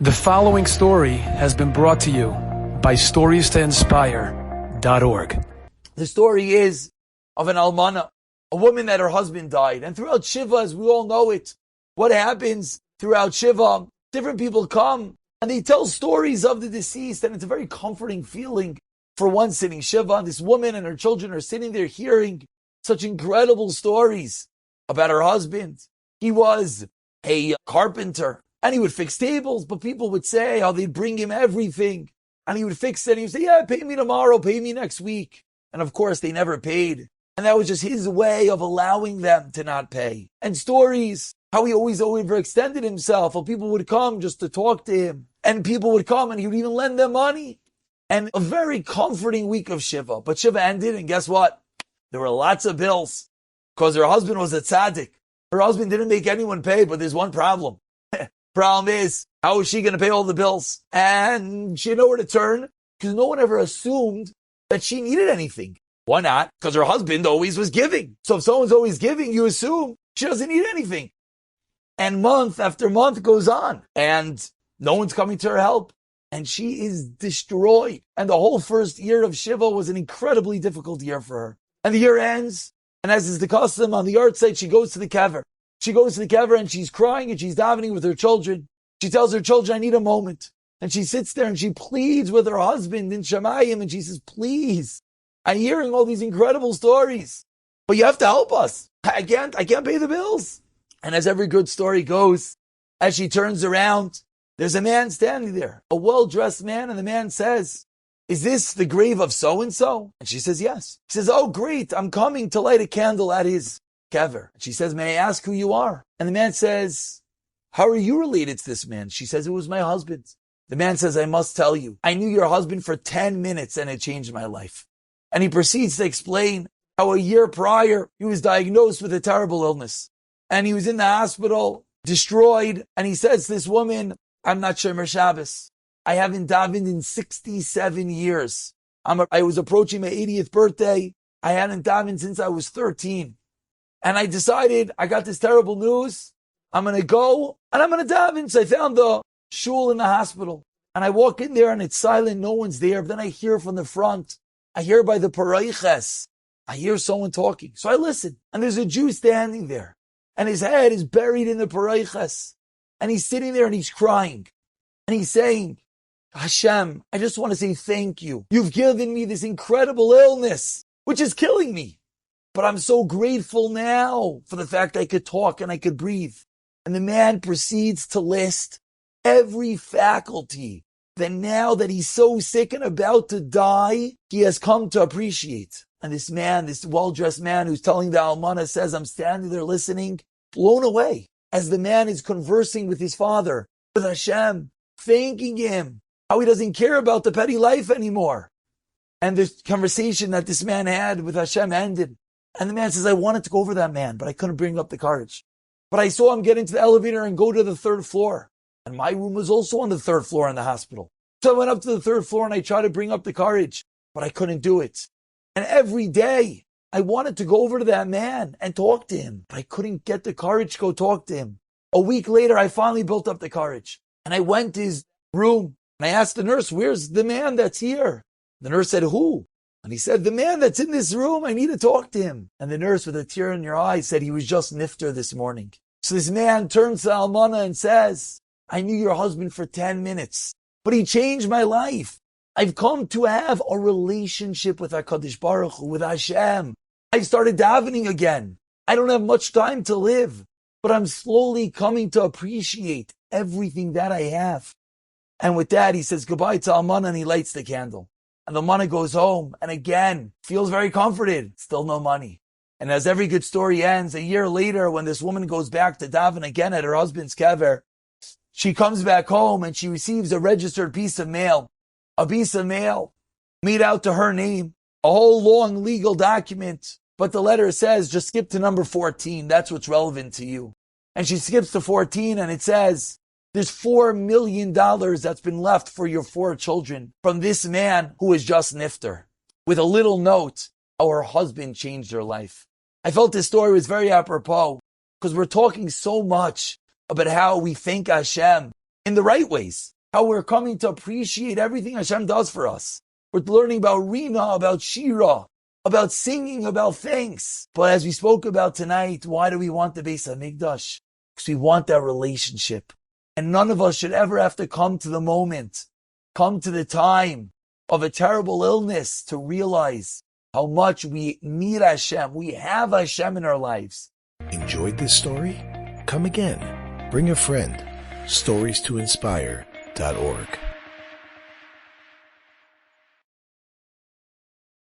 The following story has been brought to you by StoriesToInspire.org. The story is of an almana, a woman that her husband died. And throughout Shiva, as we all know it, what happens throughout Shiva, different people come and they tell stories of the deceased, and it's a very comforting feeling for one sitting Shiva. And this woman and her children are sitting there hearing such incredible stories about her husband. He was a carpenter, and he would fix tables, but people would say how they'd bring him everything, and he would fix it, and he would say, yeah, pay me tomorrow, pay me next week. And of course, they never paid. And that was just his way of allowing them to not pay. And stories, how he always overextended himself, how people would come just to talk to him, and people would come, and he would even lend them money. And a very comforting week of Shiva. But Shiva ended, and guess what? There were lots of bills, because her husband was a tzaddik. Her husband didn't make anyone pay, but there's one problem. Problem is, how is she going to pay all the bills? And she had nowhere to turn, because no one ever assumed that she needed anything. Why not? Because her husband always was giving. So if someone's always giving, you assume she doesn't need anything. And month after month goes on, and no one's coming to her help. And she is destroyed. And the whole first year of Shiva was an incredibly difficult year for her. And the year ends, and as is the custom on the yard site, she goes to the kever. She goes to the kever and she's crying and she's davening with her children. She tells her children, I need a moment. And she sits there and she pleads with her husband in Shemayim, and she says, please, I'm hearing all these incredible stories, but you have to help us. I can't pay the bills. And as every good story goes, as she turns around, there's a man standing there, a well-dressed man, and the man says, is this the grave of so-and-so? And she says, yes. He says, oh, great, I'm coming to light a candle at his kever. She says, may I ask who you are? And the man says, how are you related to this man? She says, it was my husband. The man says, I must tell you, I knew your husband for 10 minutes and it changed my life. And he proceeds to explain how a year prior, he was diagnosed with a terrible illness. And he was in the hospital, destroyed. And he says to this woman, I'm not Shomer Shabbos. I haven't davened in 67 years. I was approaching my 80th birthday. I hadn't davened since I was 13. And I decided, I got this terrible news. I'm going to go and I'm going to daven. So I found the shul in the hospital. And I walk in there and it's silent. No one's there. But then I hear from the front. I hear by the parayches. I hear someone talking. So I listen. And there's a Jew standing there. And his head is buried in the parayches. And he's sitting there and he's crying. And he's saying, Hashem, I just want to say thank you. You've given me this incredible illness, which is killing me. But I'm so grateful now for the fact I could talk and I could breathe. And the man proceeds to list every faculty that now that he's so sick and about to die, he has come to appreciate. And this man, this well-dressed man who's telling the almana, says, I'm standing there listening, blown away, as the man is conversing with his father, with Hashem, thanking him, how he doesn't care about the petty life anymore. And the conversation that this man had with Hashem ended. And the man says, I wanted to go over that man, but I couldn't bring up the courage. But I saw him get into the elevator and go to the third floor. And my room was also on the third floor in the hospital. So I went up to the third floor and I tried to bring up the courage, but I couldn't do it. And every day I wanted to go over to that man and talk to him, but I couldn't get the courage to go talk to him. A week later, I finally built up the courage. And I went to his room and I asked the nurse, where's the man that's here? The nurse said, who? And he said, the man that's in this room, I need to talk to him. And the nurse, with a tear in her eye, said he was just nifter this morning. So this man turns to almana and says, I knew your husband for 10 minutes, but he changed my life. I've come to have a relationship with HaKadosh Baruch Hu, with Hashem. I've started davening again. I don't have much time to live, but I'm slowly coming to appreciate everything that I have. And with that, he says goodbye to almana and he lights the candle. And the almana goes home and again feels very comforted. Still no money. And as every good story ends, a year later, when this woman goes back to daven again at her husband's kever, she comes back home and she receives a registered piece of mail. A piece of mail made out to her name. A whole long legal document. But the letter says, just skip to number 14. That's what's relevant to you. And she skips to 14 and it says, there's $4 million that's been left for your 4 children from this man who is just nifter. With a little note, how her husband changed her life. I felt this story was very apropos because we're talking so much about how we thank Hashem in the right ways. How we're coming to appreciate everything Hashem does for us. We're learning about Rina, about Shira, about singing, about thanks. But as we spoke about tonight, why do we want the Beis HaMikdash? Because we want that relationship. And none of us should ever have to come to the moment, come to the time of a terrible illness to realize how much we need Hashem. We have Hashem in our lives. Enjoyed this story? Come again. Bring a friend. StoriesToInspire.org